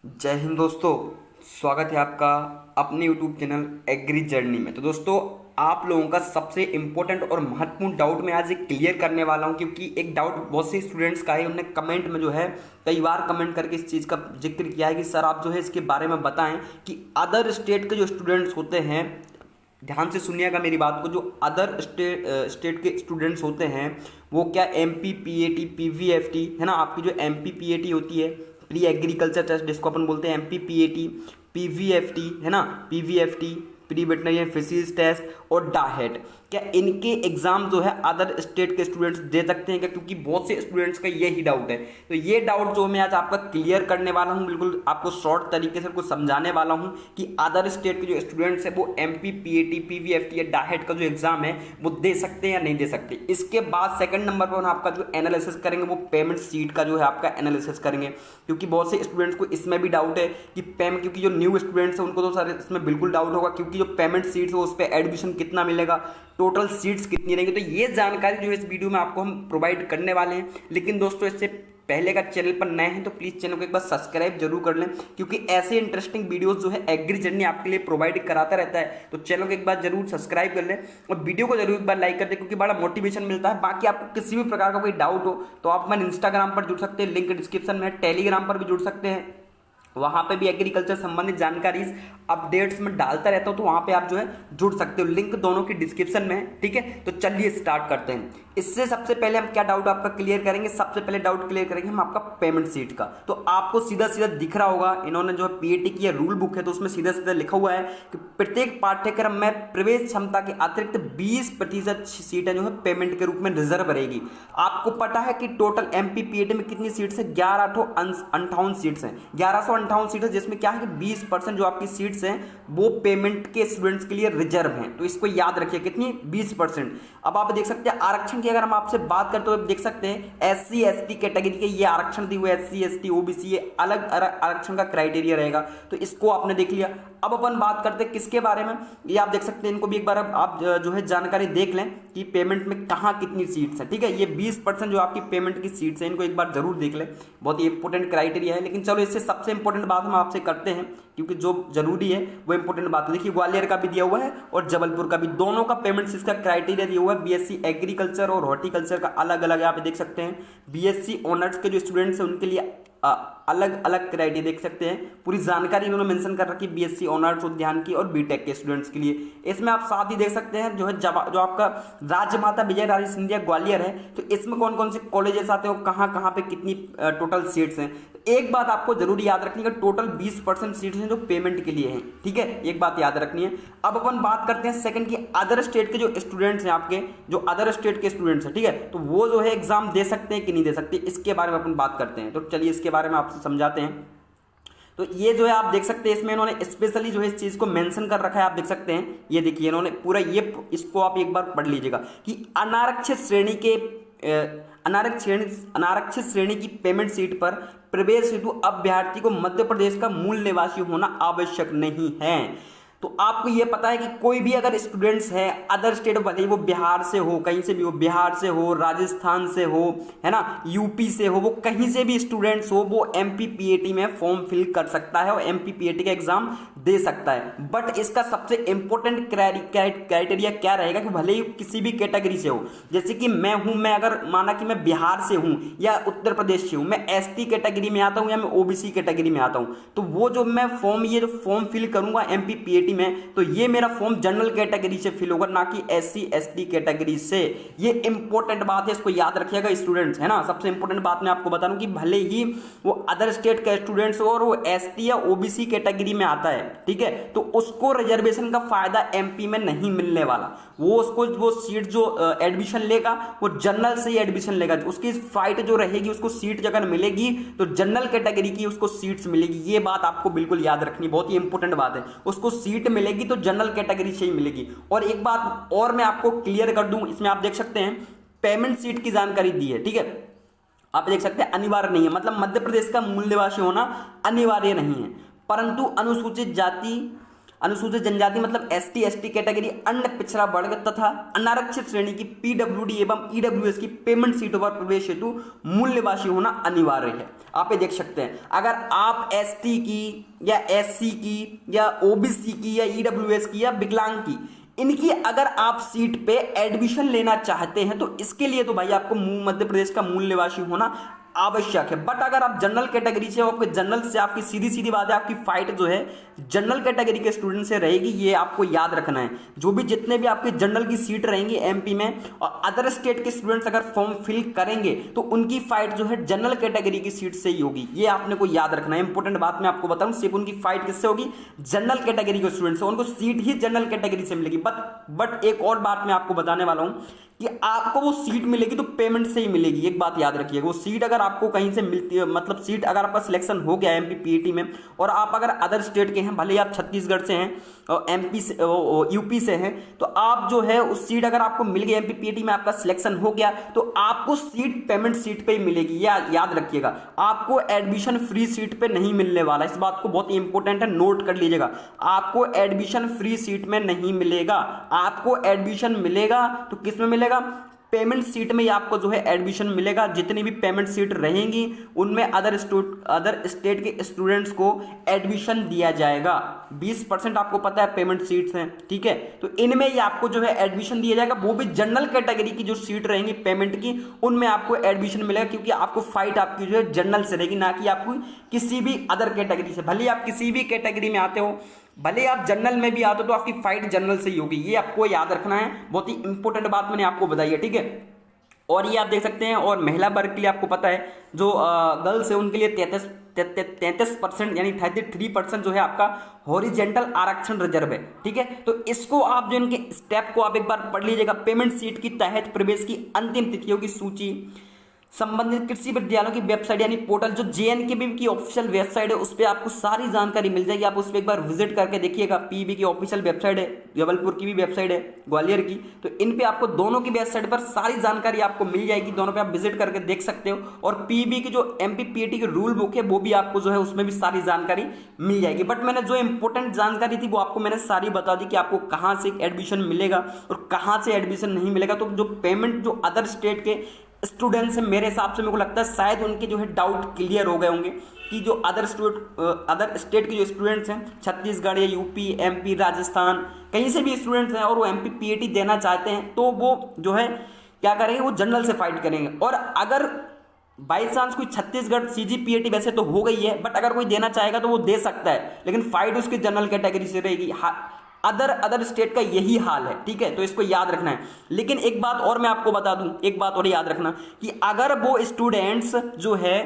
जय हिंद दोस्तों। स्वागत है आपका अपने YouTube चैनल एग्री जर्नी में। तो दोस्तों, आप लोगों का सबसे इम्पोर्टेंट और महत्वपूर्ण डाउट मैं आज एक क्लियर करने वाला हूं, क्योंकि एक डाउट बहुत से स्टूडेंट्स का है। उन्होंने कमेंट में जो है कई बार कमेंट करके इस चीज़ का जिक्र किया है कि सर आप जो है इसके बारे में बताएं कि अदर स्टेट के जो स्टूडेंट्स होते हैं, ध्यान से सुनिएगा मेरी बात को, जो अदर स्टेट के स्टूडेंट्स होते हैं वो क्या MP PAT PVFT है ना, आपकी जो MP PAT होती है, प्री एग्रीकल्चर टेस्ट जिसको अपन बोलते हैं, MP PAT PVFT है ना, PVFT pre veterinary fisheries test और डाहेट, क्या इनके एग्जाम जो है अदर स्टेट के स्टूडेंट्स दे सकते हैं क्या? क्योंकि बहुत से स्टूडेंट्स का यही डाउट है। तो ये डाउट जो मैं आज आपका क्लियर करने वाला हूँ, बिल्कुल आपको शॉर्ट तरीके से आपको समझाने वाला हूँ कि अदर स्टेट के जो स्टूडेंट्स है वो MP PAT PVFT या डाहेट का जो एग्जाम है वो दे सकते हैं या नहीं दे सकते। इसके बाद सेकंड नंबर पर आपका जो एनालिसिस करेंगे वो पेमेंट सीट का जो है आपका एनालिसिस करेंगे, क्योंकि बहुत से स्टूडेंट्स को इसमें भी डाउट है कि क्योंकि जो न्यू स्टूडेंट्स हैं उनको तो सारे इसमें बिल्कुल डाउट होगा, क्योंकि जो पेमेंट सीट्स है उस पर एडमिशन कितना मिलेगा, टोटल सीट्स कितनी रहेंगी। तो ये जानकारी जो है इस वीडियो में आपको हम प्रोवाइड करने वाले हैं। लेकिन दोस्तों, इससे पहले का चैनल पर नए हैं तो प्लीज़ चैनल को एक बार सब्सक्राइब जरूर कर लें, क्योंकि ऐसे इंटरेस्टिंग वीडियोस जो है एग्री जर्नी आपके लिए प्रोवाइड कराता रहता है। तो चैनल को एक बार जरूर सब्सक्राइब कर लें और वीडियो को जरूर एक बार लाइक कर दें, क्योंकि बड़ा मोटिवेशन मिलता है। बाकी आपको किसी भी प्रकार का कोई डाउट हो तो आप हमारे इंस्टाग्राम पर जुड़ सकते हैं, लिंक डिस्क्रिप्शन में, टेलीग्राम पर भी जुड़ सकते हैं, वहाँ पे भी एग्रीकल्चर संबंधित जानकारी अपडेट्स में डालता रहता हूँ, तो वहाँ पे आप जो है जुड़ सकते हो। लिंक दोनों की डिस्क्रिप्शन में है, ठीक है। तो चलिए स्टार्ट करते हैं। इससे सबसे पहले हम क्या डाउट आपका क्लियर करेंगे, सबसे पहले डाउट क्लियर करेंगे हम आपका पेमेंट सीट का। तो आपको सीधा सीधा दिख रहा होगा, इन्होंने जो है PAT की रूल बुक है तो उसमें सीधा सीधा लिखा हुआ है कि प्रत्येक पाठ्यक्रम में प्रवेश क्षमता के अतिरिक्त 20% सीटें जो है पेमेंट के रूप में रिजर्व रहेगी। आपको पता है कि टोटल MP PAT में कितनी सीट्स है? 1158 सीट्स हैं, 1158 सीट है, जिसमें क्या है कि 20% जो आपकी सीट्स हैं वो पेमेंट के स्टूडेंट्स के लिए रिजर्व हैं। तो इसको याद रखिए, कितनी? 20%। अब आप देख सकते हैं आरक्षण की अगर हम आपसे बात करते हो, देख सकते हैं SC ST कैटेगरी के ये आरक्षण दी हुए, SC ST OBC ये अलग आरक्षण का क्राइटेरिया रहेगा। तो इसको आपने देख लिया। अब अपन बात करते हैं किसके बारे में, ये आप देख सकते हैं, इनको भी एक बार आप जो है जानकारी देख लें कि पेमेंट में कहाँ कितनी सीट्स हैं, ठीक है। ये 20% जो आपकी पेमेंट की सीट्स हैं, इनको एक बार जरूर देख लें, बहुत ही इंपॉर्टेंट क्राइटेरिया है। लेकिन चलो, इससे सबसे इंपॉर्टेंट बात हम आपसे करते हैं, क्योंकि जो जरूरी है वो इंपॉर्टेंट बात है। देखिए, ग्वालियर का भी दिया हुआ है और जबलपुर का भी, दोनों का पेमेंट सीट्स का क्राइटेरिया दिया हुआ है। BSc एग्रीकल्चर और हॉर्टिकल्चर का अलग अलग यहाँ पे देख सकते हैं। BSc ऑनर्स के जो स्टूडेंट्स हैं उनके लिए अलग अलग क्राइटेरिया देख सकते हैं। पूरी जानकारी इन्होंने मेंशन कर रखी है BSc ऑनर्स उद्यान की और बीटेक के स्टूडेंट्स के लिए। इसमें आप साथ ही देख सकते हैं जो है जो आपका राजमाता विजय राजे सिंधिया ग्वालियर है, तो इसमें कौन कौन से कॉलेजेस आते हैं और कहाँ कहाँ पे कितनी टोटल सीट्स हैं। एक बात आपको जरूर याद रखनी है, टोटल 20% सीट्स हैं जो पेमेंट के लिए हैं, ठीक है, एक बात याद रखनी है। अब अपन बात करते हैं सेकंड की, अदर स्टेट के जो स्टूडेंट्स हैं, आपके जो अदर स्टेट के स्टूडेंट्स हैं, ठीक है, तो वो जो है एग्जाम दे सकते हैं कि नहीं दे सकते, इसके बारे में अपन बात करते हैं। तो चलिए इसके बारे में आपसे समझाते हैं। तो ये जो है आप देख सकते हैं, इसमें इन्होंने स्पेशली जो है इस चीज को मेंशन कर रखा है, आप देख सकते हैं, ये देखिए इन्होंने पूरा ये, इसको आप एक बार पढ़ लीजिएगा कि अनारक्षित श्रेणी के अनारक्षित श्रेणी की पेमेंट सीट पर प्रवेश हेतु अभ्यर्थी को मध्य प्रदेश का मूल निवासी होना आवश्यक नहीं है। तो आपको ये पता है कि कोई भी अगर स्टूडेंट्स है अदर स्टेट, भले ही वो बिहार से हो, कहीं से भी हो, बिहार से हो, राजस्थान से हो, है ना, यूपी से हो, वो कहीं से भी स्टूडेंट्स हो, वो MP PAT में फॉर्म फिल कर सकता है और MP PAT का एग्जाम दे सकता है। बट इसका सबसे इंपॉर्टेंट क्राइटेरिया क्या रहेगा कि भले ही किसी भी कैटेगरी से हो, जैसे कि मैं हूं, मैं अगर माना कि मैं बिहार से हूं या उत्तर प्रदेश से हूं, मैं ST कैटेगरी में आता हूं या मैं OBC कैटेगरी में आता हूं, तो वो जो मैं ये जो फॉर्म फिल करूंगा MP PAT में, तो ये मेरा फॉर्म जनरल कैटेगरी से फिल होगा, ना कि SC ST कैटेगरी से। ये इंपॉर्टेंट बात है, इसको याद रखिएगा स्टूडेंट्स, है ना। सबसे इंपॉर्टेंट बात मैं आपको बता दूं कि भले ही वो अदर स्टेट का स्टूडेंट्स हो और वो ST या OBC कैटेगरी में आता है, ठीक है, तो उसको रिजर्वेशन का फायदा MP में नहीं मिलने वाला। वो उसको वो सीट जो एडमिशन लेगा वो जनरल से ही एडमिशन लेगा, उसकी फाइट जो रहेगी, उसको सीट अगर मिलेगी तो जनरल कैटेगरी की उसको सीट्स मिलेगी। ये बात आपको बिल्कुल याद रखनी, बहुत ही इंपॉर्टेंट बात है। उसको सीट मिलेगी तो जनरल कैटेगरी से ही मिलेगी। और एक बात और मैं आपको क्लियर कर दूं, इसमें आप देख सकते हैं पेमेंट सीट की जानकारी दी है, ठीक है, आप देख सकते हैं अनिवार्य नहीं है, मतलब मध्य प्रदेश का मूल निवासी होना अनिवार्य नहीं है, परंतु अनुसूचित जाति अनुसूचित जनजाति मतलब एसटी एसटी कैटेगरी, अन्य पिछड़ा वर्ग तथा अनारक्षित श्रेणी की पीडब्ल्यूडी एवं ईडब्ल्यूएस की पेमेंट सीटों पर प्रवेश हेतु मूल निवासी होना अनिवार्य है। आप ये देख सकते हैं, अगर आप एसटी की या एससी की या ओबीसी की या ईडब्ल्यूएस की या विकलांग की, इनकी अगर आप सीट पे एडमिशन लेना चाहते हैं तो इसके लिए तो भाई आपको मध्य प्रदेश का मूल निवासी होना आवश्यक है। बट अगर आप जनरल कैटेगरी से हो, आपके जनरल से आपकी सीधी सीधी बात है, आपकी फाइट जो है जनरल कैटेगरी के स्टूडेंट से रहेगी, ये आपको याद रखना है। जो भी जितने भी आपके जनरल की सीट रहेंगी एमपी में, और अदर स्टेट के स्टूडेंट्स अगर फॉर्म फिल करेंगे तो उनकी फाइट जो है जनरल कैटेगरी की सीट से ही होगी। ये आपने को याद रखना है। इंपॉर्टेंट बात मैं आपको बताऊं, सिर्फ उनकी फाइट किससे होगी? जनरल कैटेगरी के स्टूडेंट से, उनको सीट ही जनरल कैटेगरी से मिलेगी। बट एक और बात मैं आपको बताने वाला हूं कि आपको वो सीट मिलेगी तो पेमेंट से ही मिलेगी। एक बात याद रखिएगा, वो सीट अगर आपको कहीं से मिलती है, मतलब सीट अगर आपका सिलेक्शन हो गया है एमपी पीईटी में, और आप अगर अदर स्टेट के हैं, भले ही आप छत्तीसगढ़ से हैं और एमपी से यूपी से हैं, तो आप जो है उस सीट अगर आपको मिल गई एमपी पीईटी में, आपका सिलेक्शन हो गया, तो आपको सीट पेमेंट सीट पे ही मिलेगी। ये याद रखिएगा, आपको एडमिशन फ्री सीट पे नहीं मिलने वाला। इस बात को बहुत ही इंपॉर्टेंट है, नोट कर लीजिएगा। आपको एडमिशन फ्री सीट में नहीं मिलेगा, आपको एडमिशन मिलेगा तो किस में मिलेगा? पेमेंट सीट में ही आपको जो है एडमिशन मिलेगा। जितनी भी पेमेंट सीट रहेंगी उनमें अदर स्टेट के स्टूडेंट्स को एडमिशन दिया जाएगा। 20% आपको पता है पेमेंट सीट्स हैं, ठीक है, तो इनमें ही आपको जो है एडमिशन दिया जाएगा। वो भी जनरल कैटेगरी की जो सीट रहेंगी पेमेंट की, उनमें आपको एडमिशन मिलेगा, क्योंकि आपको फाइट आपकी जो है जनरल से रहेगी, ना कि आपको किसी भी अदर कैटेगरी से। भले आप किसी भी कैटेगरी में आते हो, भले आप जनरल में भी आते हो, तो आपकी फाइट जनरल से ही होगी। ये आपको याद रखना है, बहुत ही इंपॉर्टेंट बात मैंने आपको बताई है, ठीक है। और ये आप देख सकते हैं, और महिला वर्ग के लिए आपको पता है, जो गर्ल्स है उनके लिए 33% यानी 33% जो है आपका हॉरिजेंटल आरक्षण रिजर्व है, ठीक है। तो इसको आप जो इनके स्टेप को आप एक बार पढ़ लीजिएगा। पेमेंट सीट की तहत प्रवेश की अंतिम तिथियों की सूची संबंधित कृषि विद्यालयों की वेबसाइट यानी पोर्टल, जो जेएनकेबी की ऑफिशियल वेबसाइट है, उस पर आपको सारी जानकारी मिल जाएगी। आप उस पर एक बार विजिट करके देखिएगा। पीबी की ऑफिशियल वेबसाइट है, जबलपुर की भी वेबसाइट है, ग्वालियर की, तो इन पे आपको दोनों की वेबसाइट पर सारी जानकारी आपको मिल जाएगी। दोनों पे आप विजिट करके देख सकते हो। और पीबी की जो एमपी पीईटी की रूल बुक है, वो भी आपको जो है उसमें भी सारी जानकारी मिल जाएगी। बट मैंने जो इंपॉर्टेंट जानकारी थी वो आपको मैंने सारी बता दी कि आपको कहाँ से एडमिशन मिलेगा और कहाँ से एडमिशन नहीं मिलेगा। तो जो पेमेंट जो अदर स्टेट के स्टूडेंट्स हैं, मेरे हिसाब से मेरे को लगता है शायद उनके जो है डाउट क्लियर हो गए होंगे कि जो अदर स्टेट के जो स्टूडेंट्स हैं, छत्तीसगढ़ या यूपी, एमपी, राजस्थान, कहीं से भी स्टूडेंट्स हैं और वो एमपी पीईटी देना चाहते हैं, तो वो जो है क्या करेंगे, वो जनरल से फाइट करेंगे। और अगर बाई चांस कोई छत्तीसगढ़ सीजी पीईटी वैसे तो हो गई है, बट अगर कोई देना चाहेगा तो वो दे सकता है, लेकिन फाइट उसकी जनरल कैटेगरी से रहेगी। अदर स्टेट का यही हाल है, ठीक है, तो इसको याद रखना है। लेकिन एक बात और मैं आपको बता दूं, एक बात और याद रखना कि अगर वो स्टूडेंट्स जो है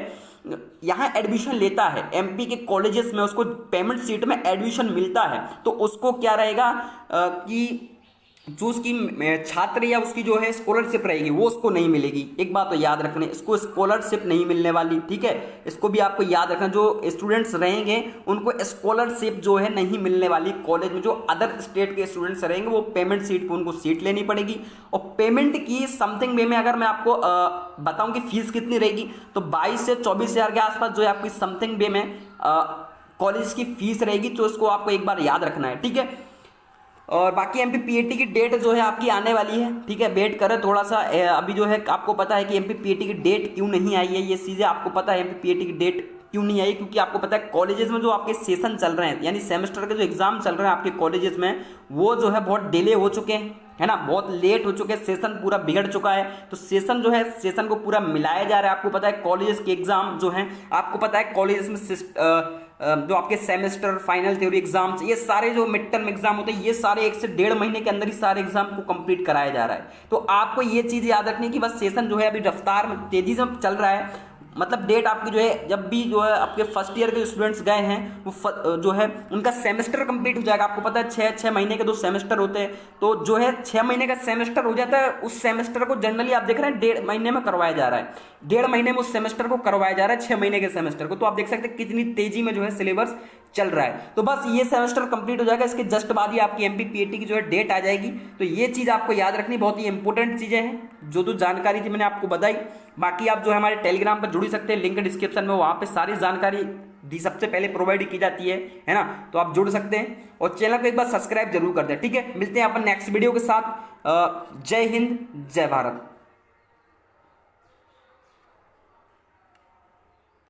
यहाँ एडमिशन लेता है एमपी के कॉलेजेस में, उसको पेमेंट सीट में एडमिशन मिलता है, तो उसको क्या रहेगा कि जो उसकी छात्र या उसकी जो है स्कॉलरशिप रहेगी वो उसको नहीं मिलेगी। एक बात तो याद रखना, इसको स्कॉलरशिप नहीं मिलने वाली, ठीक है, इसको भी आपको याद रखना। जो स्टूडेंट्स रहेंगे उनको स्कॉलरशिप जो है नहीं मिलने वाली कॉलेज में। जो अदर स्टेट के स्टूडेंट्स रहेंगे वो पेमेंट सीट पर उनको सीट लेनी पड़ेगी। और पेमेंट की समथिंग वे में अगर मैं आपको बताऊं कि फीस कितनी रहेगी, तो 22 से 24 हज़ार के आसपास जो है आपकी समथिंग वे में कॉलेज की फीस रहेगी। तो इसको आपको एक बार याद रखना है, ठीक है। और बाकी एमपी पीईटी की डेट जो है आपकी आने वाली है, ठीक है, वेट करें थोड़ा सा। अभी जो है आपको पता है कि एमपी पीईटी की डेट क्यों नहीं आई है, ये चीज़ें आपको पता है एमपी पीईटी की डेट क्यों नहीं आई, क्योंकि आपको पता है कॉलेजेस में जो आपके सेशन चल रहे हैं, यानी सेमेस्टर के जो एग्जाम चल रहे हैं आपके कॉलेजेस में, वो जो है बहुत डिले हो चुके हैं, है ना, बहुत लेट हो चुके हैं, सेशन पूरा बिगड़ चुका है। तो सेशन जो है, सेशन को पूरा मिलाया जा रहा है। आपको पता है कॉलेजेस के एग्जाम जो हैं, आपको पता है कॉलेजेस में जो आपके सेमेस्टर, फाइनल, थ्योरी एग्जाम्स, ये सारे जो मिड टर्म एग्जाम होते हैं, ये सारे 1 से 1.5 महीने के अंदर ही सारे एग्जाम को कंप्लीट कराया जा रहा है। तो आपको ये चीज़ याद रखनी है कि बस सेशन जो है अभी रफ्तार में तेजी से चल रहा है। मतलब डेट आपकी जो है, जब भी जो है आपके फर्स्ट ईयर के स्टूडेंट्स गए हैं, वो जो है उनका सेमेस्टर कंप्लीट हो जाएगा। आपको पता है 6 महीने के 2 सेमेस्टर होते हैं, तो जो है 6 महीने का सेमेस्टर हो जाता है। उस सेमेस्टर को जनरली आप देख रहे हैं 1.5 महीने में करवाया जा रहा है, 1.5 महीने में उस सेमेस्टर को करवाया जा रहा है, 6 महीने के सेमेस्टर को। तो आप देख सकते हैं कितनी तेजी में जो है सिलेबस चल रहा है। तो बस ये सेमेस्टर कंप्लीट हो जाएगा, इसके जस्ट बाद ही आपकी एमपी पीईटी की जो है डेट आ जाएगी। तो ये चीज़ आपको याद रखनी, बहुत ही इंपॉर्टेंट चीज़ें हैं, जो जानकारी थी मैंने आपको बताई। बाकी आप जो है हमारे टेलीग्राम पर जुड़ सकते हैं, लिंक डिस्क्रिप्शन में, वहाँ पे सारी जानकारी दी सबसे पहले प्रोवाइड की जाती है ना। तो आप जुड़ सकते हैं और चैनल को एक बार सब्सक्राइब जरूर कर दें। ठीक है, मिलते हैं अपन नेक्स्ट वीडियो के साथ। जय हिंद, जय भारत।